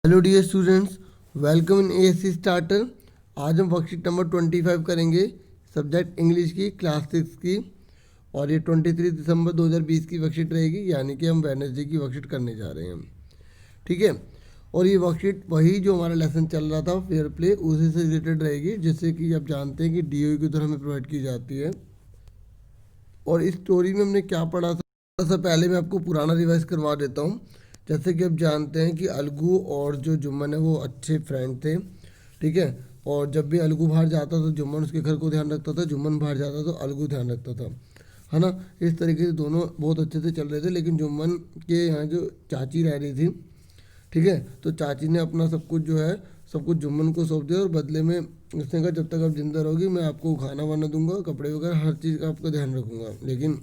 Hello dear students, welcome in ASC starter. आज हम worksheet number 25 करेंगे, सब्जेक्ट इंग्लिश की, क्लास 6 की। और ये 23 दिसंबर 2020 की वर्कशीट रहेगी, यानी कि हम वेडनेसडे की वर्कशीट करने जा रहे हैं। ठीक है। और ये वर्कशीट वही जो हमारा लेसन चल रहा था फेयर प्ले, उसी से रिलेटेड रहेगी, जैसे कि आप जानते हैं कि डीओई की तरह हमें प्रोवाइड की जाती है। और इस स्टोरी में हमने क्या पढ़ा था, थोड़ा सा पहले मैं आपको पुराना रिवाइज करवा देता हूँ। जैसे कि आप जानते हैं कि अलगू और जो जुम्मन है वो अच्छे फ्रेंड थे। ठीक है। और जब भी अलगू बाहर जाता तो जुम्मन उसके घर को ध्यान रखता था, जुम्मन बाहर जाता तो अलगू ध्यान रखता था, है ना। इस तरीके से दोनों बहुत अच्छे से चल रहे थे। लेकिन जुम्मन के यहाँ जो चाची रह रही थी, ठीक है, तो चाची ने अपना सब कुछ जो है सब कुछ जुम्मन को सौंप दिया। और बदले में उसने कहा जब तक आप जिंदा रहोगी मैं आपको खाना वाना दूंगा, कपड़े वगैरह हर चीज़ का आपका ध्यान रखूंगा। लेकिन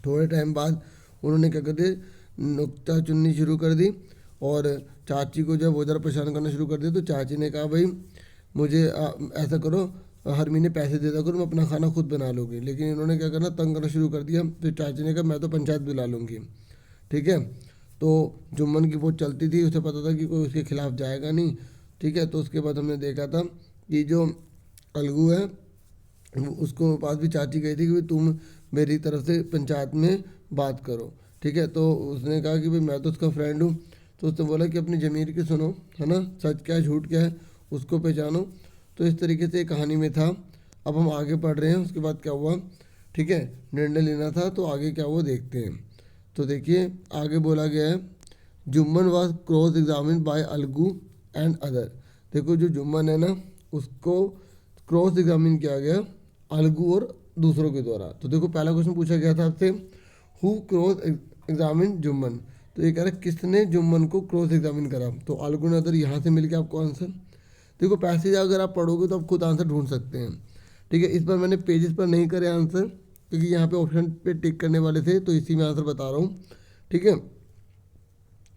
थोड़े टाइम बाद उन्होंने क्या करते, नुक्ता चुननी शुरू कर दी। और चाची को जब वो ज़रा परेशान करना शुरू कर दिया, तो चाची ने कहा भाई मुझे ऐसा करो, हर महीने पैसे दे दिया करो, मैं अपना खाना खुद बना लूँगी। लेकिन इन्होंने क्या करना, तंग करना शुरू कर दिया। तो चाची ने कहा मैं तो पंचायत बुला लूँगी। ठीक है। तो जुम्मन की वोट चलती थी, उसे पता था कि कोई उसके खिलाफ जाएगा नहीं। ठीक है। तो उसके बाद हमने देखा था कि जो अलगू है उसको पास भी चाची गई थी कि भाई तुम मेरी तरफ से पंचायत में बात करो। ठीक है। तो उसने कहा कि भाई मैं तो उसका फ्रेंड हूँ। तो उसने बोला कि अपनी ज़मीर की सुनो, है ना, सच क्या है झूठ क्या है उसको पहचानो। तो इस तरीके से कहानी में था। अब हम आगे पढ़ रहे हैं, उसके बाद क्या हुआ। ठीक है। निर्णय लेना था, तो आगे क्या हुआ देखते हैं। तो देखिए आगे बोला गया है, Jumman was cross examine by Algu and other. देखो जो जुम्मन है ना, उसको क्रॉस एग्जामिन किया गया अलगू और दूसरों के द्वारा। तो देखो पहला क्वेश्चन पूछा गया था आपसे, हु क्रॉस एग्जामिन जुम्मन। तो ये कह रहा है किसने जुम्मन को क्रॉस एग्जामिन करा। तो अलगू ने अदर, यहाँ से मिल गया आपको आंसर। देखो पैसेज अगर आप पढ़ोगे तो आप खुद आंसर ढूंढ सकते हैं। ठीक है। इस पर मैंने पेजेस पर नहीं करे आंसर, क्योंकि यहाँ पे ऑप्शन पे टिक करने वाले थे, तो इसी में आंसर बता रहा हूँ। ठीक है।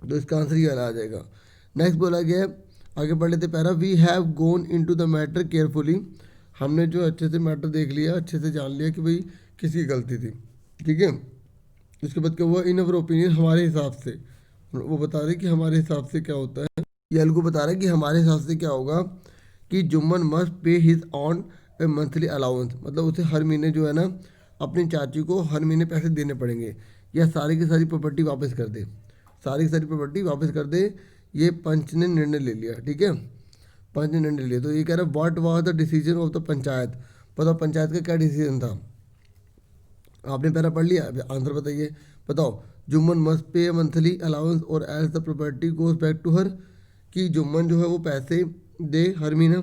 तो इसका आंसर ये वाला आ जाएगा। नेक्स्ट बोला गया है, आगे पढ़ लेते para, we have gone in to the matter carefully. हमने जो अच्छे से मैटर देख लिया, अच्छे से जान लिया कि भाई किसकी गलती थी। ठीक है। उसके बाद क्या हुआ, इन अवर ओपिनियन, हमारे हिसाब से। वो बता रहे कि हमारे हिसाब से क्या होता है, ये अलगू बता रहा है कि हमारे हिसाब से क्या होगा कि जुम्मन मस्ट पे his on A monthly allowance. मतलब उसे हर महीने जो है ना अपनी चाची को हर महीने पैसे देने पड़ेंगे, या सारी की सारी प्रॉपर्टी वापस कर दे, सारी की सारी प्रॉपर्टी वापस कर दे। ये पंच ने निर्णय ले लिया। ठीक है। पंच ने निर्णय लिया। तो ये कह रहा है what was the decision of the panchayat. बताओ पंचायत का क्या डिसीजन था। आपने पहला पढ़ लिया, अभी आंसर बताइए। बताओ, Jumman must pay monthly allowance और as the property goes back to her. कि जुम्मन जो है वो पैसे दे हर महीना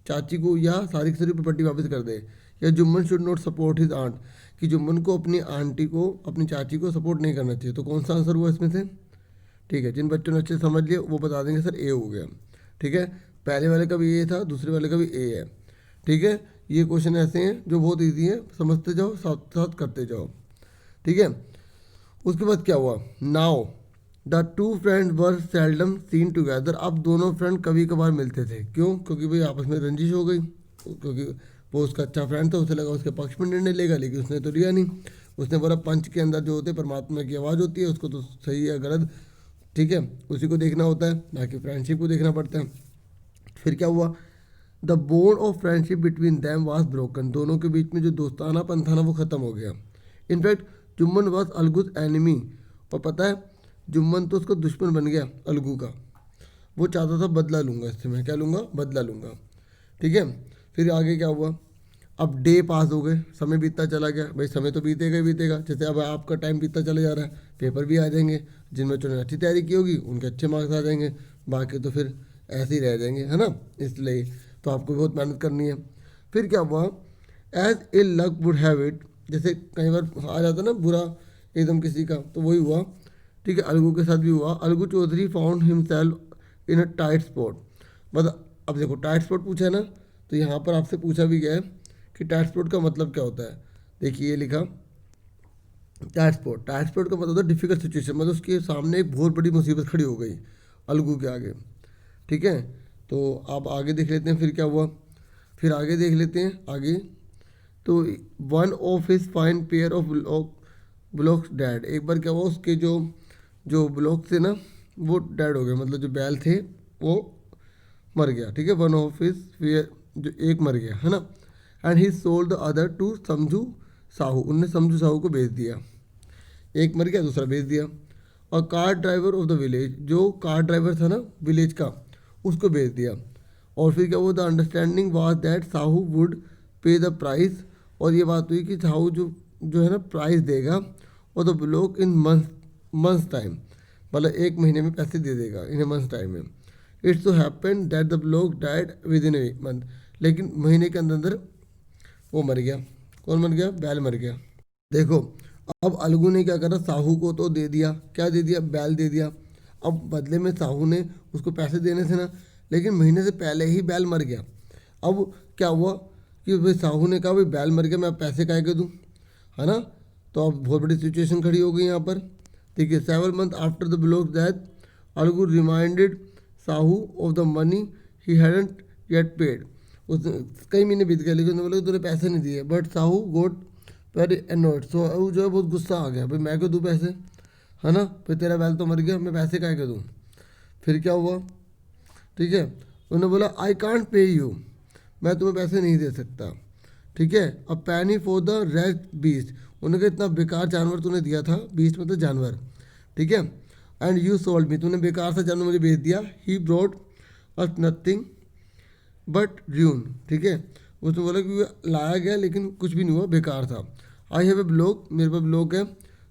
चाची को, या सारी की सारी प्रॉपर्टी वापस कर दे। या Jumman should not support his aunt, कि जुम्मन को अपनी आंटी को, अपनी चाची को सपोर्ट नहीं करना चाहिए। तो कौन सा आंसर हुआ इसमें से। ठीक है। जिन बच्चों ने अच्छे से समझ लिया वो बता देंगे सर ए हो गया। ठीक है। पहले वाले का भी ए था, दूसरे वाले का भी ए है। ठीक है। ये क्वेश्चन ऐसे हैं जो बहुत इजी है, समझते जाओ, साथ साथ करते जाओ। ठीक है। उसके बाद क्या हुआ, now the two friends were seldom seen together. अब दोनों फ्रेंड कभी कभार मिलते थे। क्यों, क्योंकि भाई आपस में रंजिश हो गई, क्योंकि वो उसका अच्छा फ्रेंड था, उसे लगा उसके पक्ष में निर्णय लेगा, लेकिन उसने तो लिया नहीं। उसने बोला पंच के अंदर जो होते परमात्मा की आवाज़ होती है, उसको तो सही है गलत, ठीक है, उसी को देखना होता है, ना कि फ्रेंडशिप को देखना पड़ता है। फिर क्या हुआ, the bond of friendship between them was broken. दोनों के बीच में जो दोस्तानापन था ना वो ख़त्म हो गया। In fact Jumman was Algu's enemy. और पता है जुम्मन तो उसका दुश्मन बन गया अलगू का। वो चाहता था बदला लूँगा इससे, मैं क्या लूँगा, बदला लूँगा। ठीक है। फिर आगे क्या हुआ, अब डे पास हो गए, समय बीतता चला गया। भाई समय तो बीतेगा ही बीतेगा, जैसे अब आपका टाइम बीतता चला जा रहा है, पेपर भी आ जाएंगे। जिन बच्चों ने अच्छी तैयारी की होगी उनके अच्छे मार्क्स आ जाएंगे, बाकी तो फिर ऐसे ही रह जाएंगे, है ना। इसलिए तो आपको बहुत मेहनत करनी है। फिर क्या हुआ, as a luck would have it, जैसे कई बार आ जाता ना बुरा एकदम किसी का, तो वही हुआ। ठीक है। अलगू के साथ भी हुआ। Algu Chaudhary found himself in a tight spot. मतलब अब देखो टाइट स्पॉट पूछा है ना, तो यहाँ पर आपसे पूछा भी गया है कि टाइट स्पॉट का मतलब क्या होता है। देखिए ये लिखा, टाइट स्पॉट, टाइट स्पॉट का मतलब होता है डिफिकल्ट सिचुएशन, मतलब उसके सामने एक बहुत बड़ी मुसीबत खड़ी हो गई अलगू के आगे। ठीक है। तो आप आगे देख लेते हैं फिर क्या हुआ। फिर आगे देख लेते हैं आगे। तो one of his fine pair of blocks dad. एक बार क्या हुआ, उसके जो जो ब्लॉक थे ना, वो डेड हो गया, मतलब जो बैल थे वो मर गया, ठीक है। वन ऑफ हिज, जो एक मर गया है ना। And he sold the other to Samjhu Sahu, उनने समझू साहू को बेच दिया। एक मर गया, दूसरा बेच दिया। और car driver of the village, जो कार ड्राइवर था ना विलेज का, उसको बेच दिया। और फिर क्या हुआ, the understanding was that Sahu would पे द प्राइस, और ये बात हुई कि साहू जो है ना प्राइस देगा, और the block in months time, मतलब एक महीने में पैसे दे देगा, इन ए मंथ्स टाइम में। इट्स तो happen that the block died with in a month, लेकिन महीने के अंदर अंदर वो मर गया। कौन मर गया, बैल मर गया। देखो अब अलगू ने क्या करा, साहू को तो दे दिया, क्या दे दिया, बैल दे दिया। अब बदले में साहू ने उसको पैसे देने थे ना, लेकिन महीने से पहले ही बैल मर गया। अब क्या हुआ कि भाई साहू ने कहा भाई बैल मर गया, मैं अब पैसे काहे के दूँ, है ना। तो अब बहुत बड़ी सिचुएशन खड़ी हो गई यहाँ पर। ठीक है, 7 months after the block death Algu reminded Sahu of the money he hadn't yet paid. उस कई महीने बीत गए, लेकिन उसने बोला तूने पैसे नहीं दिए। बट साहू गोट वेरी एनोयड, सो जो है बहुत गुस्सा आ गया, भाई मैं क्यों दूँ पैसे, है ना, फिर तेरा बैल तो मर गया, मैं पैसे काहे के दूँ। फिर क्या हुआ, ठीक है, उन्होंने बोला आई कांट पे यू, मैं तुम्हें पैसे नहीं दे सकता। ठीक है, अब पैनी फॉर द रेड बीस्ट, उन्होंने कहा इतना बेकार जानवर तूने दिया था, बीस्ट मतलब जानवर, ठीक है। एंड यू सोल्ड मी, तूने बेकार सा जानवर मुझे बेच दिया। He brought us nothing but ruin, ठीक है, उसने बोला कि लाया गया लेकिन कुछ भी नहीं हुआ, बेकार था। आई हैव ए ब्लॉक, मेरे पास ब्लॉक है,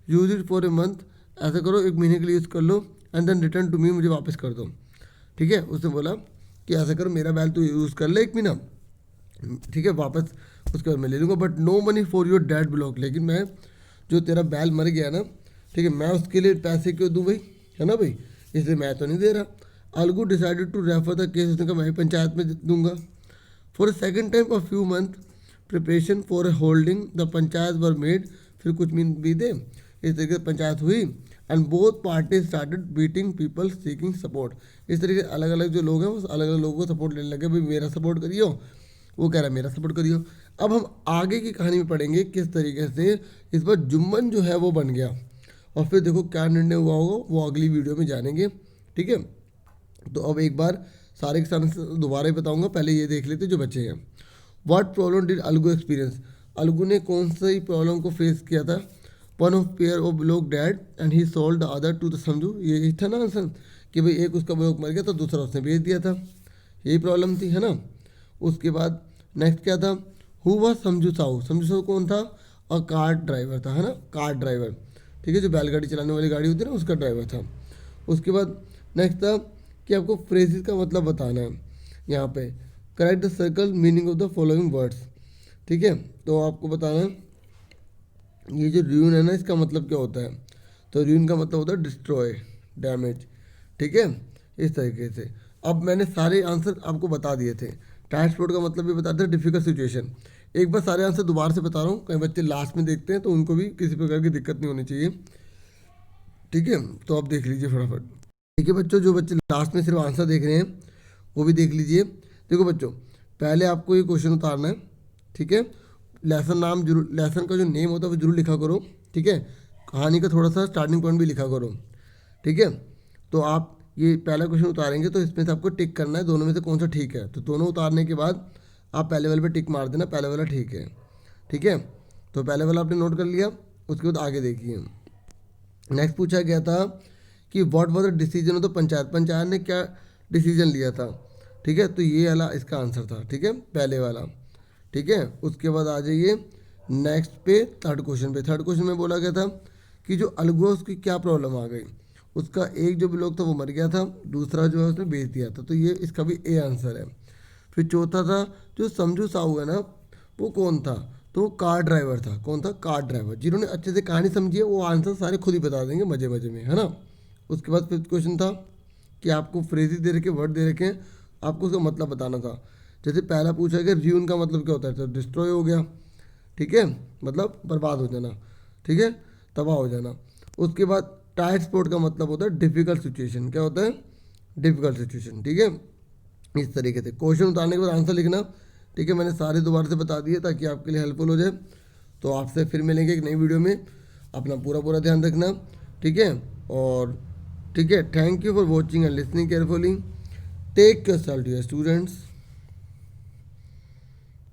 use it for a month, ऐसा करो एक महीने के लिए यूज़ कर लो, and then return to me, मुझे वापस कर दो। ठीक है, उसने बोला कि ऐसा करो मेरा बैल तो यूज़ कर ले एक महीना, ठीक है, वापस उसके बाद मैं ले लूँगा, but no money for your dead bullock, लेकिन मैं जो तेरा बैल मर गया ना, ठीक है, मैं उसके लिए पैसे क्यों दूँ भाई, है ना भाई, इसलिए मैं तो नहीं दे रहा। Algu decided to refer the case, उसने कहा मैं पंचायत में दूंगा। For second time a few month preparation for holding the panchayat were made, फिर कुछ महीने बीते, इस तरीके से पंचायत हुई। And both party started beating people seeking support, इस तरीके से अलग अलग जो लोग हैं वो अलग अलग लोगों को सपोर्ट लेने लगे, भाई मेरा सपोर्ट करियो, वो कह रहा है मेरा सपोर्ट करियो। अब हम आगे की कहानी में पढ़ेंगे किस तरीके से इस बार जुम्मन जो है वो बन गया, और फिर देखो क्या निर्णय हुआ होगा वो अगली वीडियो में जानेंगे। ठीक है, तो अब एक बार सारे के सारे दोबारा ही बताऊंगा, पहले ये देख लेते जो बच्चे हैं। What problem did Algu experience, Algu ने कौन सी प्रॉब्लम को फेस किया था। One of pair of bullock dead and he sold the other to the Samjhu, ये था ना आंसर कि भाई एक उसका ब्लॉक मर गया तो दूसरा उसने बेच दिया था, यही प्रॉब्लम थी, है ना। उसके बाद नेक्स्ट क्या था, हु वॉज समझू साहू, समझू साहू कौन था, और कार ड्राइवर था, है ना, कार ड्राइवर, ठीक है, जो बैलगाड़ी चलाने वाली गाड़ी होती है ना उसका ड्राइवर था। उसके बाद नेक्स्ट था कि आपको फ्रेजेस का मतलब बताना है यहाँ पे, correct the circle meaning of the following words. ठीक है, तो आपको बताना है ये जो र्यून है ना इसका मतलब क्या होता है, तो र्यून का मतलब होता है डिस्ट्रॉय, डैमेज। ठीक है, इस तरीके से अब मैंने सारे आंसर आपको बता दिए थे। ट्रांसपोर्ट का मतलब भी बताते हैं, डिफिकल्ट सिचुएशन। एक बार सारे आंसर दोबारा से बता रहा हूँ, कई बच्चे लास्ट में देखते हैं तो उनको भी किसी प्रकार की दिक्कत नहीं होनी चाहिए। ठीक है, तो आप देख लीजिए फटाफट। ठीक है बच्चों, जो बच्चे लास्ट में सिर्फ आंसर देख रहे हैं वो भी देख लीजिए। देखो बच्चों, पहले आपको ये क्वेश्चन उतारना है, ठीक है, लेसन नाम जरूर, लेसन का जो नेम होता है वो जरूर लिखा करो। ठीक है, कहानी का थोड़ा सा स्टार्टिंग पॉइंट भी लिखा करो। ठीक है, तो आप ये पहला क्वेश्चन उतारेंगे तो इसमें से आपको टिक करना है दोनों में से कौन सा ठीक है, तो दोनों उतारने के बाद आप पहले वाले पे टिक मार देना, पहले वाला ठीक है। ठीक है, तो पहले वाला आपने नोट कर लिया, उसके बाद आगे देखिए। नेक्स्ट पूछा गया था कि what was the decision of the panchayat, panchayat ने क्या डिसीजन लिया था। ठीक है, तो ये वाला इसका आंसर था, ठीक है, पहले वाला। ठीक है, उसके बाद आ जाइए नेक्स्ट पे, थर्ड क्वेश्चन पे। थर्ड क्वेश्चन में बोला गया था कि जो अलगोस की क्या प्रॉब्लम आ गई, उसका एक जो ब्लॉक था वो मर गया था, दूसरा जो है उसने बेच दिया था, तो ये इसका भी ए आंसर है। फिर चौथा था जो समझू साहू है ना वो कौन था, तो वो कार ड्राइवर था। कौन था, कार ड्राइवर। जिन्होंने अच्छे से कहानी समझी है वो आंसर सारे खुद ही बता देंगे मजे मजे में, है ना। उसके बाद फिफ्थ क्वेश्चन था कि आपको फ्रेजेस दे रखे, वर्ड दे रखे हैं, आपको उसका मतलब बताना था। जैसे पहला पूछा गया र्यून का मतलब क्या होता है, तो डिस्ट्रॉय हो गया, ठीक है, मतलब बर्बाद हो जाना, ठीक है, तबाह हो जाना। उसके बाद टाइट स्पॉट का मतलब होता है डिफिकल्ट सिचुएशन, क्या होता है, डिफिकल्ट सिचुएशन। ठीक है, इस तरीके से क्वेश्चन उतारने के बाद आंसर लिखना। ठीक है, मैंने सारे दोबारा से बता दिए ताकि आपके लिए हेल्पफुल हो जाए। तो आपसे फिर मिलेंगे एक नई वीडियो में, अपना पूरा ध्यान रखना। ठीक है, और ठीक है, thank you for watching and listening carefully. Take care self dear students.